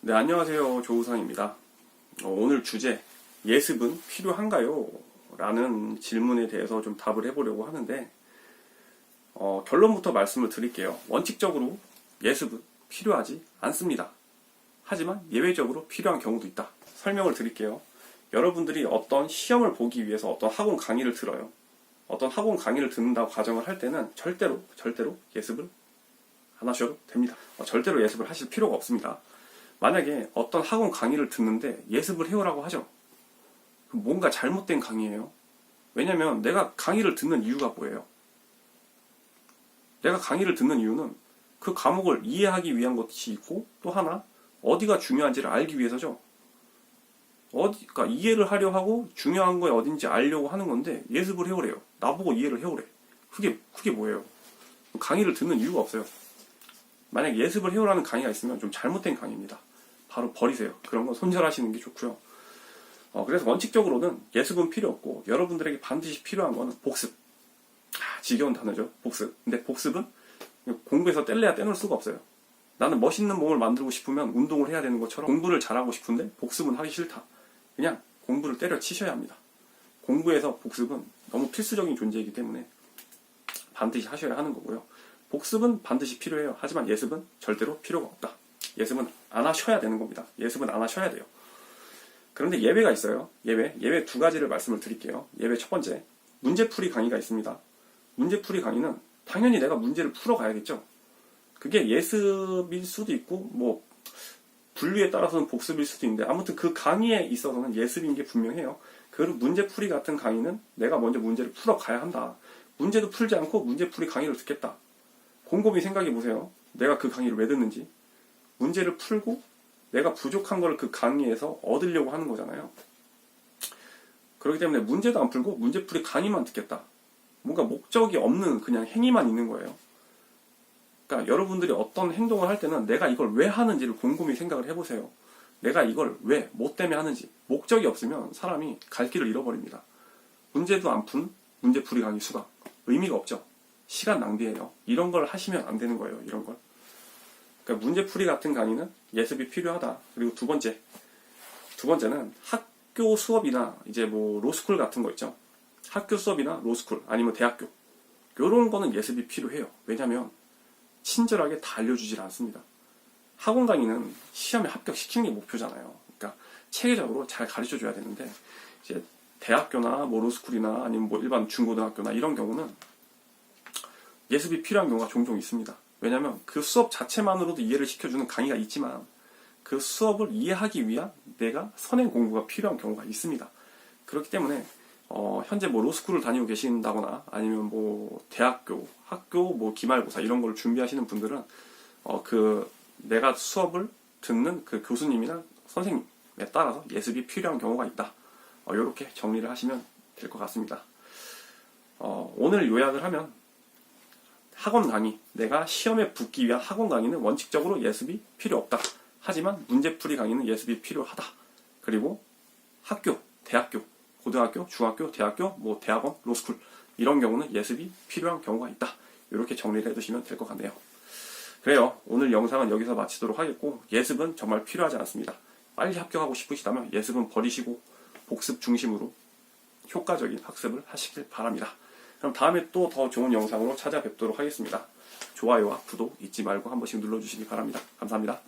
네, 안녕하세요. 조우상입니다. 오늘 주제, 예습은 필요한가요? 라는 질문에 대해서 좀 답을 해보려고 하는데, 결론부터 말씀을 드릴게요. 원칙적으로 예습은 필요하지 않습니다. 하지만 예외적으로 필요한 경우도 있다. 설명을 드릴게요. 여러분들이 어떤 시험을 보기 위해서 어떤 학원 강의를 들어요. 어떤 학원 강의를 듣는다고 가정을 할 때는 절대로 예습을 안 하셔도 됩니다. 절대로 예습을 하실 필요가 없습니다. 만약에 어떤 학원 강의를 듣는데 예습을 해오라고 하죠. 그럼 뭔가 잘못된 강의예요. 왜냐면 내가 강의를 듣는 이유가 뭐예요? 내가 강의를 듣는 이유는 그 과목을 이해하기 위한 것이 있고, 또 하나 어디가 중요한지를 알기 위해서죠. 그러니까 이해를 하려 하고 중요한 거에 어딘지 알려고 하는 건데 예습을 해오래요. 나보고 이해를 해오래. 그게 뭐예요? 강의를 듣는 이유가 없어요. 만약 예습을 해오라는 강의가 있으면 좀 잘못된 강의입니다. 바로 버리세요. 그런 건 손절하시는 게 좋고요. 그래서 원칙적으로는 예습은 필요 없고, 여러분들에게 반드시 필요한 거는 복습. 지겨운 단어죠. 복습. 근데 복습은 공부에서 뗄래야 떼놓을 수가 없어요. 나는 멋있는 몸을 만들고 싶으면 운동을 해야 되는 것처럼 공부를 잘하고 싶은데 복습은 하기 싫다. 그냥 공부를 때려치셔야 합니다. 공부에서 복습은 너무 필수적인 존재이기 때문에 반드시 하셔야 하는 거고요. 복습은 반드시 필요해요. 하지만 예습은 절대로 필요가 없다. 예습은 안 하셔야 되는 겁니다. 예습은 안 하셔야 돼요. 그런데 예외가 있어요. 예외 두 가지를 말씀을 드릴게요. 예외 첫 번째, 문제풀이 강의가 있습니다. 문제풀이 강의는 당연히 내가 문제를 풀어가야겠죠. 그게 예습일 수도 있고, 뭐 분류에 따라서는 복습일 수도 있는데, 아무튼 그 강의에 있어서는 예습인 게 분명해요. 그리고 문제풀이 같은 강의는 내가 먼저 문제를 풀어가야 한다. 문제도 풀지 않고 문제풀이 강의를 듣겠다. 곰곰이 생각해 보세요. 내가 그 강의를 왜 듣는지. 문제를 풀고 내가 부족한 걸 그 강의에서 얻으려고 하는 거잖아요. 그렇기 때문에 문제도 안 풀고 문제풀이 강의만 듣겠다. 뭔가 목적이 없는 그냥 행위만 있는 거예요. 그러니까 여러분들이 어떤 행동을 할 때는 내가 이걸 왜 하는지를 곰곰이 생각을 해보세요. 내가 이걸 왜, 뭐 때문에 하는지. 목적이 없으면 사람이 갈 길을 잃어버립니다. 문제도 안 푼 문제풀이 강의 수강. 의미가 없죠. 시간 낭비예요. 이런 걸 하시면 안 되는 거예요. 이런 걸. 그러니까 문제풀이 같은 강의는 예습이 필요하다. 그리고 두 번째는 학교 수업이나 이제 뭐 로스쿨 같은 거 있죠. 학교 수업이나 로스쿨 아니면 대학교 이런 거는 예습이 필요해요. 왜냐하면 친절하게 다 알려주질 않습니다. 학원 강의는 시험에 합격시키는 게 목표잖아요. 그러니까 체계적으로 잘 가르쳐줘야 되는데, 이제 대학교나 뭐 로스쿨이나 아니면 뭐 일반 중고등학교나 이런 경우는 예습이 필요한 경우가 종종 있습니다. 왜냐하면 그 수업 자체만으로도 이해를 시켜주는 강의가 있지만 그 수업을 이해하기 위한 내가 선행 공부가 필요한 경우가 있습니다. 그렇기 때문에 현재 뭐 로스쿨을 다니고 계신다거나 아니면 뭐 대학교, 학교 뭐 기말고사 이런 걸 준비하시는 분들은 내가 수업을 듣는 그 교수님이나 선생님에 따라서 예습이 필요한 경우가 있다. 이렇게 정리를 하시면 될 것 같습니다. 오늘 요약을 하면, 학원 강의, 내가 시험에 붙기 위한 학원 강의는 원칙적으로 예습이 필요 없다. 하지만 문제풀이 강의는 예습이 필요하다. 그리고 학교, 대학교, 고등학교, 중학교, 대학교, 뭐 대학원, 로스쿨 이런 경우는 예습이 필요한 경우가 있다. 이렇게 정리를 해두시면 될 것 같네요. 그래요. 오늘 영상은 여기서 마치도록 하겠고, 예습은 정말 필요하지 않습니다. 빨리 합격하고 싶으시다면 예습은 버리시고 복습 중심으로 효과적인 학습을 하시길 바랍니다. 그럼 다음에 또 더 좋은 영상으로 찾아뵙도록 하겠습니다. 좋아요와 구독 잊지 말고 한 번씩 눌러주시기 바랍니다. 감사합니다.